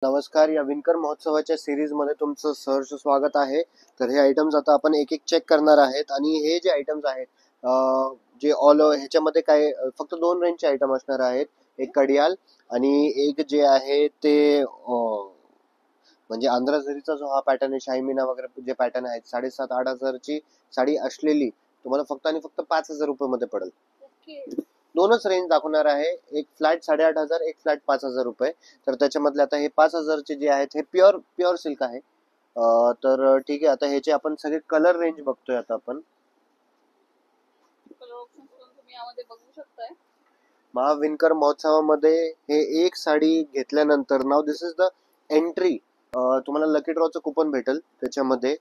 नमस्कार. या विणकर महोत्सवाच्या सिरीज मध्ये तुमचं सहर्ष स्वागत आहे. तर हे आयटम्स आता आपण एक एक चेक करणार आहेत आणि हे जे आयटम्स आहेत जे ऑल ह्याच्यामध्ये काय फक्त दोन रेंजचे आयटम असणार आहेत. एक कडियाल आणि एक जे आहे ते म्हणजे आंध्रा जरीचा जो हा पॅटर्न आहे, शाही वगैरे जे पॅटर्न आहेत, 7,500-8,000ची साडी असलेली तुम्हाला फक्त आणि फक्त 5,000 रुपये मध्ये पडेल. दोनच रेंज दाखवणार आहे, एक फ्लॅट 8,500, एक फ्लॅट 5,000 रुपये. तर त्याच्यामधले आता हे 5,000 चे जे आहेत हे प्युअर सिल्क आहे. तर ठीक आहे, आता ह्याचे आपण सगळे कलर रेंज बघतोय. आता आपण महाविणकर महोत्सवामध्ये हे एक साडी घेतल्यानंतर नाव दिस इज द एंट्री. तुम्हाला लकी ड्रॉचं कुपन भेटेल त्याच्यामध्ये.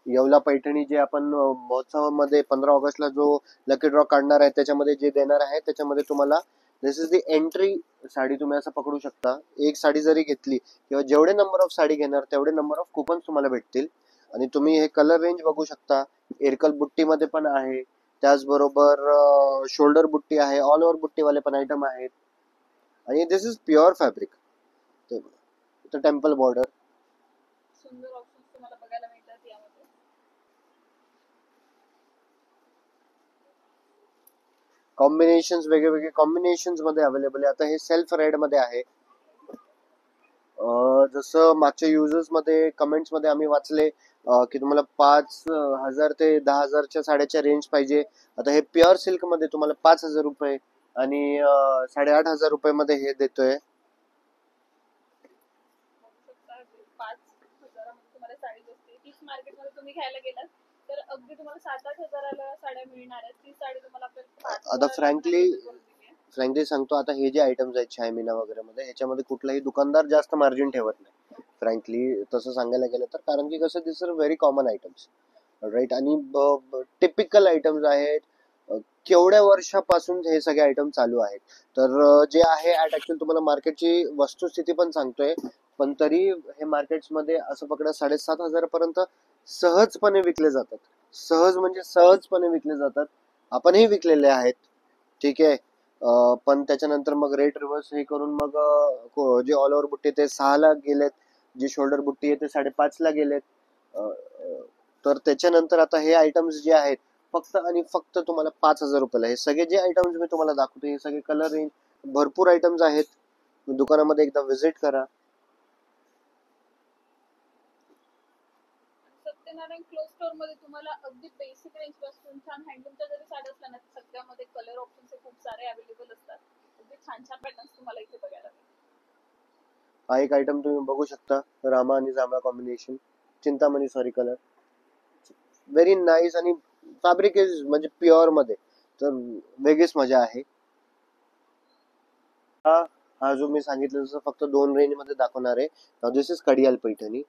येवला पैठणी जे आपण महोत्सवामध्ये 15 ऑगस्टला जो लकी ड्रॉ काढणार आहे त्याच्यामध्ये जे देणार आहे त्याच्यामध्ये तुम्हाला दिस इज द एंट्री साडी तुम्ही असं पकडू शकता. एक साडी जरी घेतली किंवा जेवढे नंबर ऑफ साडी घेणार तेवढे नंबर ऑफ कुपन्स तुम्हाला भेटतील. आणि तुम्ही हे कलर रेंज बघू शकता. एरकल बुट्टीमध्ये पण आहे, त्याचबरोबर शोल्डर बुट्टी आहे, ऑल ओव्हर बुट्टीवाले पण आयटम आहेत. आणि this is pure fabric. Temple border, सुंदर ऑप्शन्स तुम्हाला बघायला मिळतात यामध्ये. कॉम्बिनेशन्स वेगळे कॉम्बिनेशन्स मध्ये अवेलेबल आहे. आता हे सेल्फ रेड मध्ये आहे. जसं मागच्या युजर्स मध्ये कमेंट्स मध्ये आम्ही वाचले की तुम्हाला 5,000 ते 10,000च्या साड्याच्या रेंज पाहिजे. आता हे प्युअर सिल्क मध्ये तुम्हाला 5,000 रुपये आणि 8,500 रुपये मध्ये हे देतोय. 5,000मध्ये तुम्हाला साडी बसते. तीच मार्केटमध्ये तुम्ही घ्यायला गेलात तर अगदी तुम्हाला 7-8 हजाराला साड्या मिळणार आहेत. ती साडी तुम्हाला आता फ्रँकली सांगतो, आता हे जे आयटम्स आहेत शायमिना वगैरे मध्ये ह्याच्यामध्ये कुठलाही दुकानदार जास्त मार्जिन ठेवत नाही फ्रँकली तसं सांगायला गेलं तर. कारण की कसं this are very common items, right. आणि टिपिकल आयटम्स आहेत. केवढ्या वर्षापासून हे सगळे आयटम चालू आहेत. तर जे आहे ऍट ऍक्च्युअल तुम्हाला मार्केटची वस्तुस्थिती पण सांगतोय. पण तरी हे मार्केट्समध्ये असं पकडा 7,500 पर्यंत सहजपणे विकले जातात. सहज म्हणजे सहजपणे विकले जातात. आपणही विकलेले आहेत, ठीक आहे. पण त्याच्यानंतर मग रेट रिव्हर्स हे करून मग जे ऑल ओव्हर बुट्टी ते 6ला गेलेत, जी शोल्डर बुट्टी आहे ते 5.5ला गेलेत. तर त्याच्यानंतर आता हे आयटम्स जे आहेत फक्त आणि फक्त तुम्हाला 5,000 रुपयाला. हे सगळे जे आयटम्स मी तुम्हाला दाखवतो हे सगळे कलर रेंज भरपूर आयटम्स आहेत. दुकानामध्ये एकदा व्हिजिट करा. सत्यनारायण क्लोथ स्टोअर मध्ये तुम्हाला अगदी बेसिक रेंज पासून छान हँडलूमच्या जरी साड्या असल्या ना सगळ्यामध्ये कलर ऑप्शन्स खूप सारे अवेलेबल असतात. अगदी छान छान पॅटर्न्स तुम्हाला इथे बघायला मिळतात. हा एक आयटम तुम्ही बघू शकता, रामा आणि जांभळा combination, Chintamani sorry colour, very nice. आणि फॅब्रिक इज म्हणजे प्युअर मध्ये, तर वेगळीच मजा आहे. हा जो मी सांगितलं तसं फक्त दोन रेंज मध्ये दाखवणार आहे. This is Kadiyal Paithani.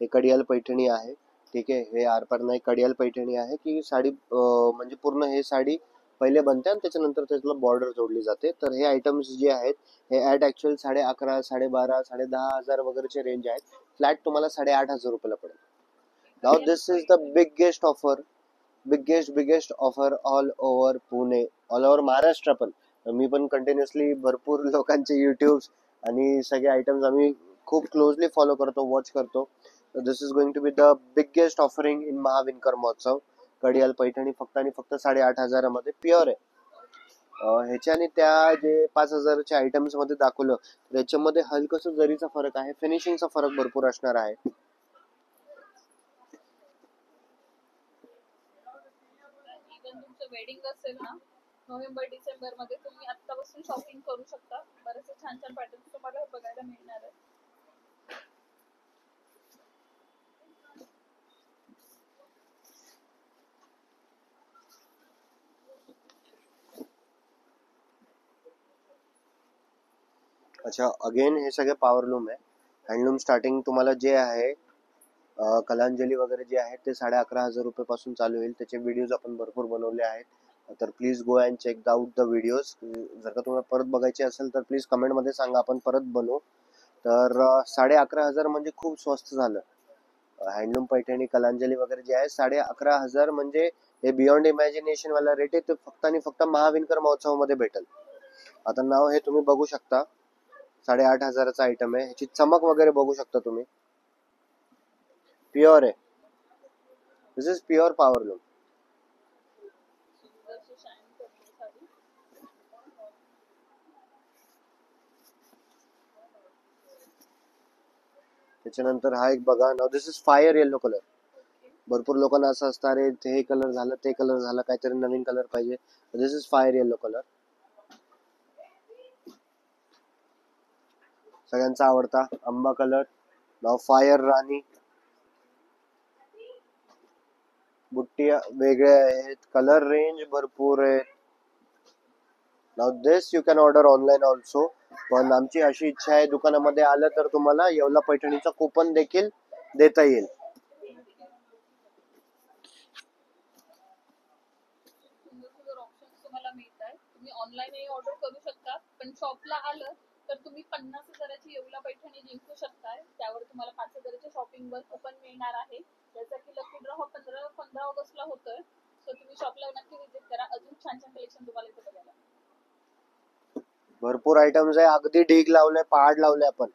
हे कडियाल पैठणी आहे, ठीक आहे. हे आरपार नाही, कडियाल पैठणी आहे की साडी म्हणजे पूर्ण हे साडी पहिले बनते आणि त्याच्यानंतर त्याला बॉर्डर जोडली जाते. तर हे आयटम्स जे आहेत हे ऍट ऍक्च्युअल 11,500, 12,500, 10,500 वगैरेचे रेंज आहेत. फ्लॅट तुम्हाला 8,500 रुपयाला पडेल. Now this is the biggest offer, biggest offer all over Pune, all over Maharashtra. पण मी पण कंटिन्युअसली भरपूर लोकांचे युट्यूब आणि सगळे आयटम्स आम्ही खूप क्लोजली फॉलो करतो, वॉच करतो. This is going to be the biggest offering in Mahavinkar Mahotsav. Kadiyal Paithani फक्त आणि फक्त 8,500 मध्ये प्युअर आहे. ह्याच्याने त्या जे 5,000च्या आयटम्स मध्ये दाखवलं त्याच्यामध्ये हलकस जरीचा फरक आहे, फिनिशिंगचा फरक भरपूर असणार आहे. इव्हन तुमचं वेडिंग असेल ना नोव्हेंबर डिसेंबर मध्ये तुम्ही आतापासून शॉपिंग करू शकता. बरेचसे छान छान पॅटर्न्स तुम्हाला बघायला मिळणार आहेत. अच्छा, अगेन हे सगळे पॉवरलूम आहे. हँडलूम स्टार्टिंग तुम्हाला जे आहे कलांजली वगैरे जे आहेत ते 11,500 रुपये पासून चालू होईल. त्याचे व्हिडिओज आपण भरपूर बनवले आहेत. तर please go and check out the videos. जर का तुम्हाला परत बघायचे असेल तर प्लीज कमेंट मध्ये सांगा, आपण परत बनवू. तर 11,500 म्हणजे खूप स्वस्त झालं. हँडलूम पैठणी कलांजली वगैरे जे आहे 11,500 म्हणजे हे बियॉन्ड इमॅजिनेशन वाला रेट आहे. ते फक्त आणि फक्त महाविणकर महोत्सवामध्ये भेटेल. आता नाव हे तुम्ही बघू शकता, 8,500चा आयटम आहे. ह्याची चमक वगैरे बघू शकता तुम्ही, प्युअर आहे. This is pure power loom. सुंदरशी शाईन करते साडी. त्याच्यानंतर हा एक बघा, now this is fire yellow colour. Okay. भरपूर लोकांना असं असतं, अरे हे कलर झालं, ते कलर झालं, काहीतरी नवीन कलर पाहिजे. दिस इज फायर येलो कलर, सगळ्यांचा आवडता आंबा कलर. नाव फायर राणी. बुट्टी वेगळ्या आहेत, कलर रेंज भरपूर आहे. Now this you can order online also. पण आमची अशी इच्छा आहे, दुकानामध्ये आलं तर तुम्हाला येवला पैठणीचा कुपन देखील देता येईल. सुंदर सुंदर ऑप्शन्स तुम्हाला मिळत आहेत. तुम्ही ऑनलाईनही ऑर्डर करू शकता, पण शॉपला आलं तर तुम्ही 50,000ची येवला पैठणी जिंकू शकताय. त्यावर तुम्हाला 5,000च्या शॉपिंगवर कुपन मिळणार आहे. त्याचा की लकी ड्रॉ हा 15 ऑगस्टला होतोय. सो तुम्ही शॉपला नक्की व्हिजिट करा. अजून छान छान कलेक्शन तुम्हाला इथे बघायला मिळेल. भरपूर आयटम्स आहे, अगदी ढीग लावले, पहाड लावले आपण.